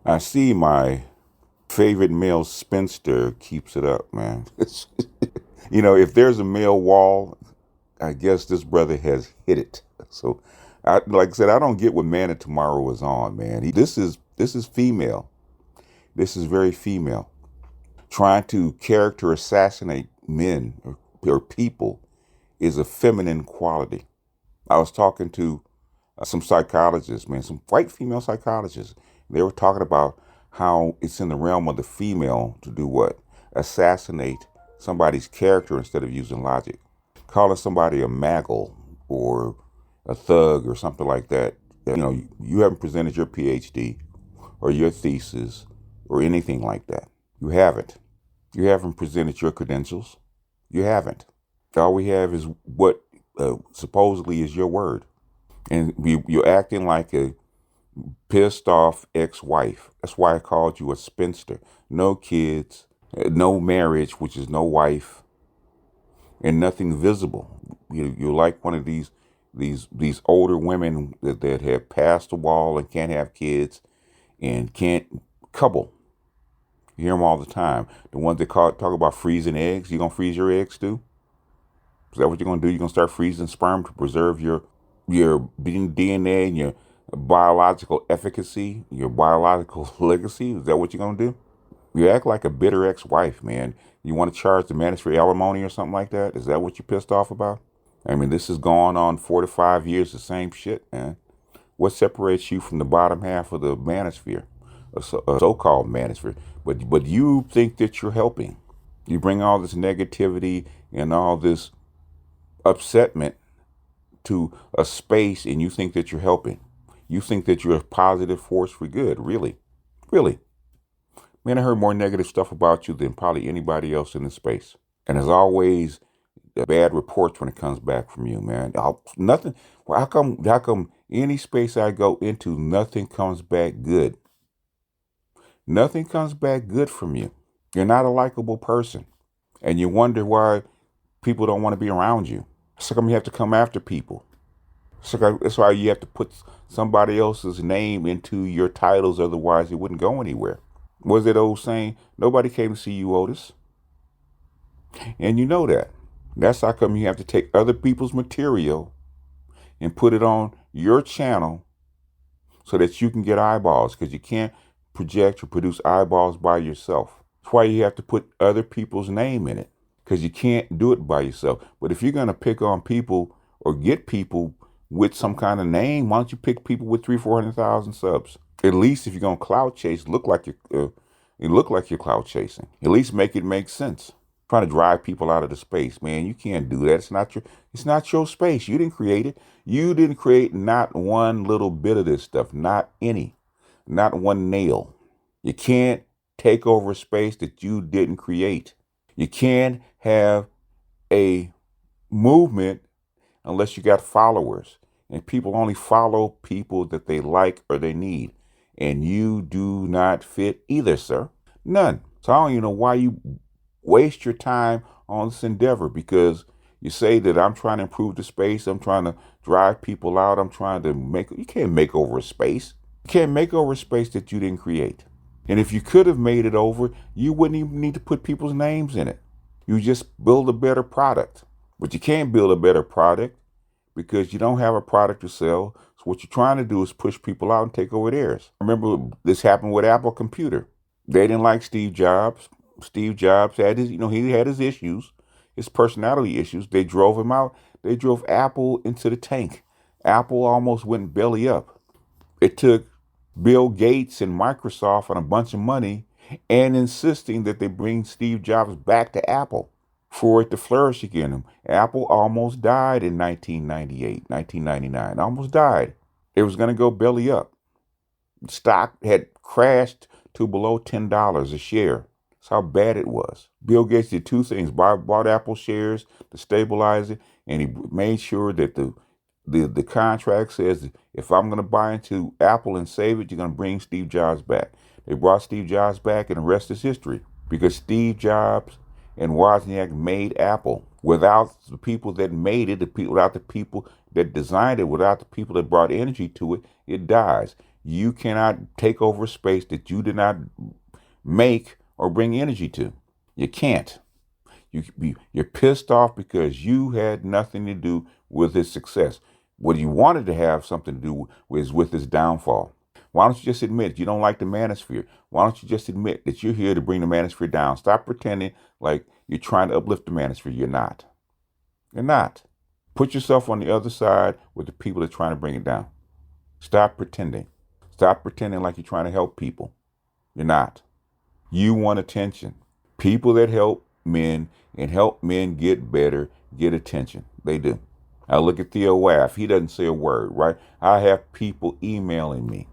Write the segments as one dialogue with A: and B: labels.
A: I see my favorite male spinster keeps it up, man. If there's a male wall, I guess this brother has hit it. So, like I said, I don't get what Man of Tomorrow is on, man. This is female. This is very female. Trying to character assassinate men or people is a feminine quality. I was talking to some psychologists, man, some white female psychologists. They were talking about how it's in the realm of the female to do what? Assassinate somebody's character instead of using logic. Calling somebody a maggle or a thug or something like that. You haven't presented your PhD or your thesis or anything like that. You haven't. You haven't presented your credentials. You haven't. All we have is what supposedly is your word. And you're acting like a pissed off ex-wife. That's why I called you a spinster. No kids, no marriage, which is no wife, and nothing visible. You're like one of these older women that have passed the wall and can't have kids and can't couple. You hear them all the time. The ones that talk about freezing eggs. You gonna freeze your eggs too? Is that what you're gonna do? You're gonna start freezing sperm to preserve your DNA and your biological efficacy, your biological legacy? Is that what you're gonna do? You act like a bitter ex-wife, man. You want to charge the man for alimony or something like that? Is that what you're pissed off about? I mean, this has gone on 4 to 5 years, the same shit, man. What separates you from the bottom half of the manosphere, a so-called manosphere? But you think that you're helping. You bring all this negativity and all this upsetment to a space, and you think that you're helping. You think that you're a positive force for good. Really, really. Man, I heard more negative stuff about you than probably anybody else in the space. And there's always bad reports when it comes back from you, man. Nothing. Well, how come any space I go into, nothing comes back good? Nothing comes back good from you. You're not a likable person. And you wonder why people don't want to be around you. So come you have to come after people. So that's why you have to put somebody else's name into your titles, otherwise it wouldn't go anywhere. Was that old saying, nobody came to see you, Otis? And you know that. That's how come you have to take other people's material and put it on your channel so that you can get eyeballs, because you can't project or produce eyeballs by yourself. That's why you have to put other people's name in it, because you can't do it by yourself. But if you're going to pick on people or get people with some kind of name, why don't you pick people with 300,000-400,000 subs? At least if you're going to cloud chase, look like you're cloud chasing. At least make it make sense. Trying to drive people out of the space, man. You can't do that. It's not your space. You didn't create it. You didn't create not one little bit of this stuff. Not any. Not one nail. You can't take over a space that you didn't create. You can't have a movement unless you got followers. And people only follow people that they like or they need. And you do not fit either, sir. None. So I don't even know why you waste your time on this endeavor, because you say that I'm trying to improve the space. I'm trying to drive people out. You can't make over a space. You can't make over a space that you didn't create. And if you could have made it over, you wouldn't even need to put people's names in it. You just build a better product. But you can't build a better product because you don't have a product to sell. So what you're trying to do is push people out and take over theirs. Remember, this happened with Apple Computer. They didn't like Steve Jobs. Steve Jobs had he had his issues, his personality issues. They drove him out. They drove Apple into the tank. Apple almost went belly up. It took Bill Gates and Microsoft and a bunch of money and insisting that they bring Steve Jobs back to Apple for it to flourish again. Apple almost died in 1998, 1999. Almost died. It was going to go belly up. Stock had crashed to below $10 a share. That's how bad it was. Bill Gates did two things: bought Apple shares to stabilize it, and he made sure that the contract says, if I'm going to buy into Apple and save it, you're going to bring Steve Jobs back. They brought Steve Jobs back, and the rest is history, because Steve Jobs and Wozniak made Apple. Without the people that made it, without the people that designed it, without the people that brought energy to it, it dies. You cannot take over a space that you did not make or bring energy to. You can't. You're pissed off because you had nothing to do with his success. What you wanted to have something to do with his downfall. Why don't you just admit you don't like the manosphere? Why don't you just admit that you're here to bring the manosphere down? Stop pretending like you're trying to uplift the manosphere. You're not. You're not. Put yourself on the other side with the people that are trying to bring it down. Stop pretending. Stop pretending like you're trying to help people. You're not. You want attention. People that help men and help men get better get attention. They do. I look at Theo Waff. He doesn't say a word, right? I have people emailing me,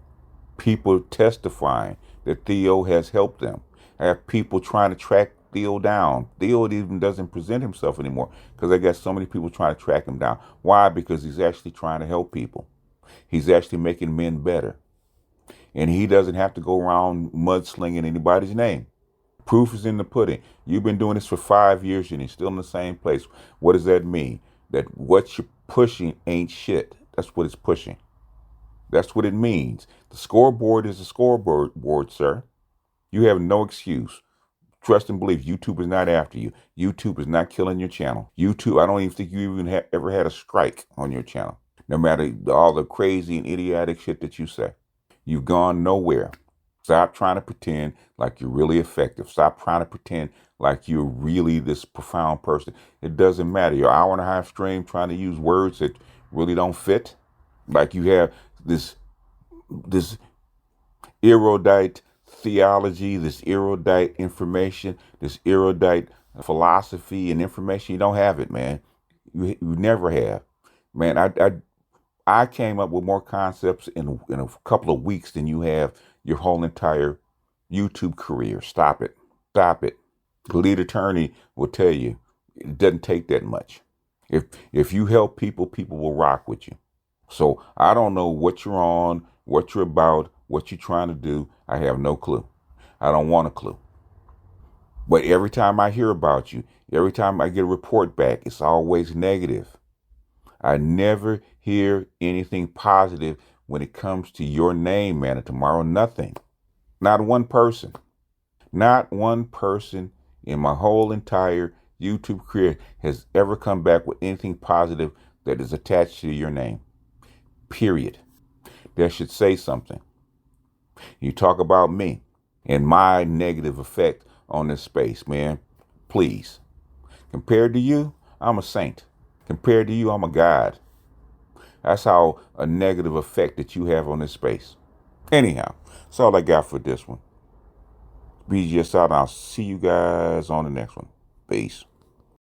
A: people testifying that Theo has helped them. I have people trying to track Theo down. Theo even doesn't present himself anymore because I got so many people trying to track him down. Why? Because he's actually trying to help people. He's actually making men better. And he doesn't have to go around mudslinging anybody's name. Proof is in the pudding. You've been doing this for 5 years and you're still in the same place. What does that mean? That what you're pushing ain't shit. That's what it's pushing. That's what it means. The scoreboard is a scoreboard, sir. You have no excuse. Trust and believe. YouTube is not after you. YouTube is not killing your channel. YouTube, I don't even think you even ever had a strike on your channel. No matter all the crazy and idiotic shit that you say. You've gone nowhere. Stop trying to pretend like you're really effective. Stop trying to pretend like you're really this profound person. It doesn't matter. Your hour and a half stream trying to use words that really don't fit. Like you have this erudite theology, this erudite information, this erudite philosophy and information. You don't have it, man. You never have. Man, I came up with more concepts in a couple of weeks than you have your whole entire YouTube career. Stop it. Stop it. The lead attorney will tell you it doesn't take that much. If you help people, people will rock with you. So I don't know what you're on, what you're about, what you're trying to do. I have no clue. I don't want a clue. But every time I hear about you, every time I get a report back, it's always negative. I never hear anything positive when it comes to your name, man. And tomorrow, nothing. Not one person. Not one person in my whole entire YouTube career has ever come back with anything positive that is attached to your name. Period. That should say something. You talk about me and my negative effect on this space, man. Please. Compared to you, I'm a saint. Compared to you, I'm a god. That's how a negative effect that you have on this space. Anyhow, that's all I got for this one. BGS out, and I'll see you guys on the next one. Peace.